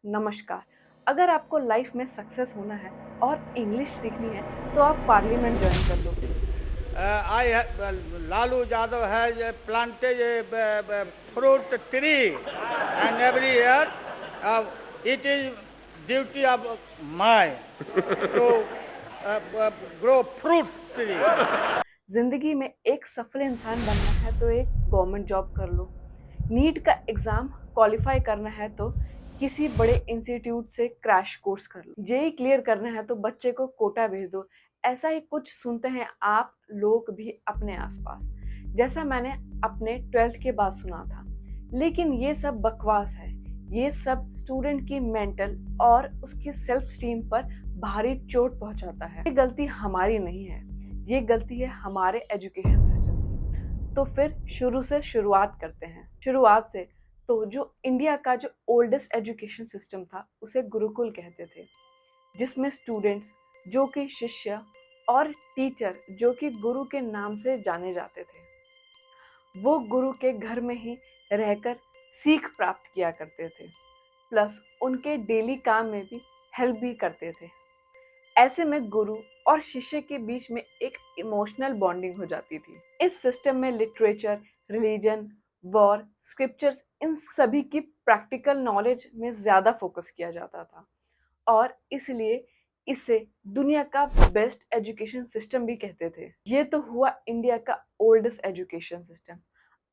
नमस्कार। अगर आपको लाइफ में सक्सेस होना है और इंग्लिश सीखनी है तो आप पार्लियामेंट ज्वाइन कर लो। Lalu Yadav has planted a fruit tree, and every year it is duty of mine to grow fruit tree. जिंदगी में एक सफल इंसान बनना है तो एक गवर्नमेंट जॉब कर लो। नीट का एग्जाम क्वालिफाई करना है तो किसी बड़े इंस्टीट्यूट से क्रैश कोर्स कर लो। जेई क्लियर करना है तो बच्चे को कोटा भेज दो। ऐसा ही कुछ सुनते हैं आप लोग भी अपने आसपास, जैसा मैंने अपने 12th के बाद सुना था। लेकिन ये सब बकवास है। ये सब स्टूडेंट की मेंटल और उसकी सेल्फ स्टीम पर भारी चोट पहुंचाता है। ये गलती हमारी नहीं है, ये गलती है हमारे एजुकेशन सिस्टम की। तो फिर शुरू से शुरुआत करते हैं। शुरुआत से तो जो इंडिया का जो ओल्डेस्ट एजुकेशन सिस्टम था उसे गुरुकुल कहते थे, जिसमें स्टूडेंट्स जो कि शिष्य और टीचर जो कि गुरु के नाम से जाने जाते थे, वो गुरु के घर में ही रहकर सीख प्राप्त किया करते थे, प्लस उनके डेली काम में भी हेल्प भी करते थे। ऐसे में गुरु और शिष्य के बीच में एक इमोशनल बॉन्डिंग हो जाती थी। इस सिस्टम में लिटरेचर, रिलीजन, वॉर, स्क्रिप्चर्स, इन सभी की प्रैक्टिकल नॉलेज में ज्यादा फोकस किया जाता था और इसलिए इसे दुनिया का बेस्ट एजुकेशन सिस्टम भी कहते थे। ये तो हुआ इंडिया का ओल्डेस्ट एजुकेशन सिस्टम।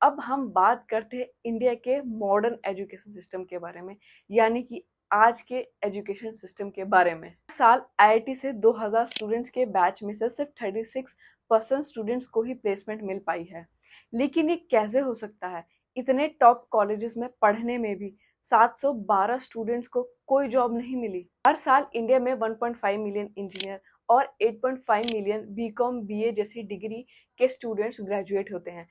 अब हम बात करते हैं इंडिया के मॉडर्न एजुकेशन सिस्टम के बारे में, यानी कि आज के एजुकेशन सिस्टम के बारे में। साल आईआईटी से 2000 स्टूडेंट्स के बैच में से सिर्फ 36% स्टूडेंट्स को ही प्लेसमेंट मिल पाई है। लेकिन ये कैसे हो सकता है? इतने टॉप कॉलेजेस में पढ़ने में भी 712 स्टूडेंट्स को कोई जॉब नहीं मिली। हर साल इंडिया में 1.5 मिलियन इंजीनियर और 8.5 मिलियन बीकॉम बीए जैसी डिग्री के स्टूडेंट्स ग्रेजुएट होते हैं,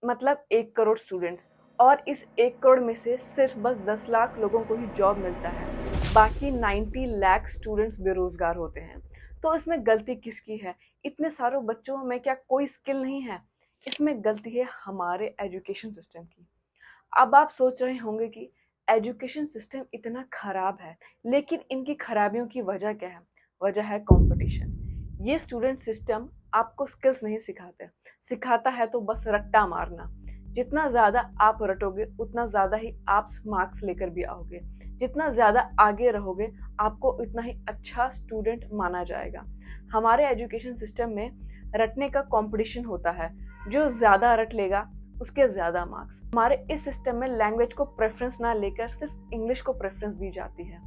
मतलब 1 करोड़ स्टूडेंट्स। और इस 1 करोड़ में से सिर्फ बस 10 लाख लोगों को ही जॉब मिलता है, बाकी 90 लाख स्टूडेंट्स बेरोजगार होते हैं। तो इसमें गलती किसकी है? इतने सारे बच्चों में क्या कोई स्किल नहीं है? इसमें गलती है हमारे एजुकेशन सिस्टम की। अब आप सोच रहे होंगे कि एजुकेशन सिस्टम इतना खराब है, लेकिन इनकी खराबियों की वजह क्या है? वजह है कंपटीशन। ये स्टूडेंट सिस्टम आपको स्किल्स नहीं सिखाते, सिखाता है तो बस रट्टा मारना। जितना ज्यादा आप रटोगे उतना ज्यादा ही आप मार्क्स लेकर भी आओगे। जितना ज्यादा आगे रहोगे आपको उतना ही अच्छा स्टूडेंट माना जाएगा। हमारे एजुकेशन सिस्टम में रटने का कंपटीशन होता है, जो ज्यादा रट लेगा उसके ज्यादा मार्क्स। हमारे इस सिस्टम में लैंग्वेज को प्रेफरेंस ना लेकर सिर्फ इंग्लिश को प्रेफरेंस दी जाती है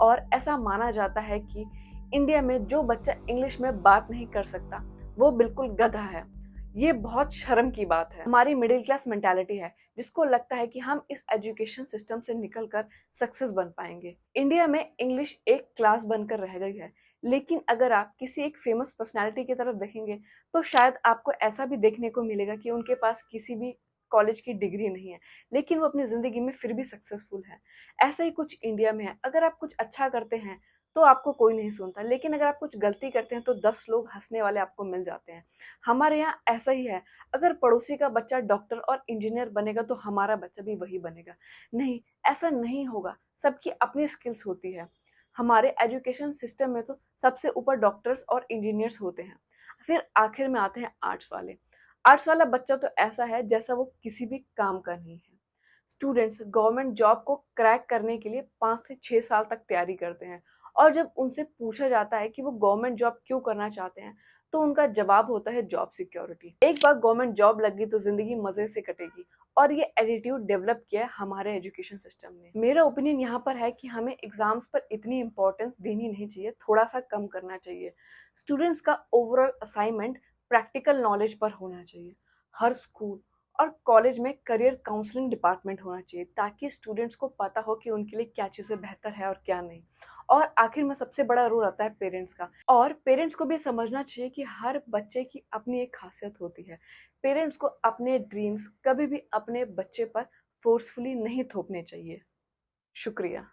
और ऐसा माना जाता है कि इंडिया में जो बच्चा इंग्लिश में बात नहीं कर सकता वो बिल्कुल गधा है। ये बहुत शर्म की बात है। हमारी मिडिल क्लास मेंटालिटी है जिसको लगता है कि हम इस एजुकेशन सिस्टम से निकलकर सक्सेस बन पाएंगे। इंडिया में इंग्लिश एक क्लास बनकर रह गई है, लेकिन अगर आप किसी एक फेमस पर्सनालिटी की तरफ देखेंगे तो शायद आपको ऐसा भी देखने को मिलेगा कि उनके पास किसी भी कॉलेज की डिग्री नहीं है, लेकिन वो अपनी जिंदगी में फिर भी सक्सेसफुल है। ऐसा ही कुछ इंडिया में है। अगर आप कुछ अच्छा करते हैं तो आपको कोई नहीं सुनता, लेकिन अगर आप कुछ गलती करते हैं तो 10 लोग हंसने वाले आपको मिल जाते हैं। हमारे यहाँ ऐसा ही है। अगर पड़ोसी का बच्चा डॉक्टर और इंजीनियर बनेगा तो हमारा बच्चा भी वही बनेगा। नहीं, ऐसा नहीं होगा। सबकी अपनी स्किल्स होती है। हमारे एजुकेशन सिस्टम में तो सबसे ऊपर डॉक्टर्स और इंजीनियर्स होते हैं, फिर आखिर में आते हैं आर्ट्स वाले। आर्ट्स वाला बच्चा तो ऐसा है जैसा वो किसी भी काम का नहीं है। स्टूडेंट्स गवर्नमेंट जॉब को क्रैक करने के लिए 5 से 6 साल तक तैयारी करते हैं और जब उनसे पूछा जाता है कि वो गवर्नमेंट जॉब क्यों करना चाहते हैं तो उनका जवाब होता है जॉब सिक्योरिटी। एक बार गवर्नमेंट जॉब लग गई तो जिंदगी मजे से कटेगी, और ये एटीट्यूड डेवलप किया है हमारे एजुकेशन सिस्टम ने। मेरा ओपिनियन यहाँ पर है कि हमें एग्जाम्स पर इतनी इंपॉर्टेंस देनी नहीं चाहिए, थोड़ा सा कम करना चाहिए। स्टूडेंट्स का ओवरऑल असाइनमेंट प्रैक्टिकल नॉलेज पर होना चाहिए। हर स्कूल और कॉलेज में करियर काउंसलिंग डिपार्टमेंट होना चाहिए ताकि स्टूडेंट्स को पता हो कि उनके लिए क्या चीज़ें बेहतर है और क्या नहीं। और आखिर में सबसे बड़ा रोल आता है पेरेंट्स का, और पेरेंट्स को भी समझना चाहिए कि हर बच्चे की अपनी एक खासियत होती है। पेरेंट्स को अपने ड्रीम्स कभी भी अपने बच्चे पर फोर्सफुली नहीं थोपने चाहिए। शुक्रिया।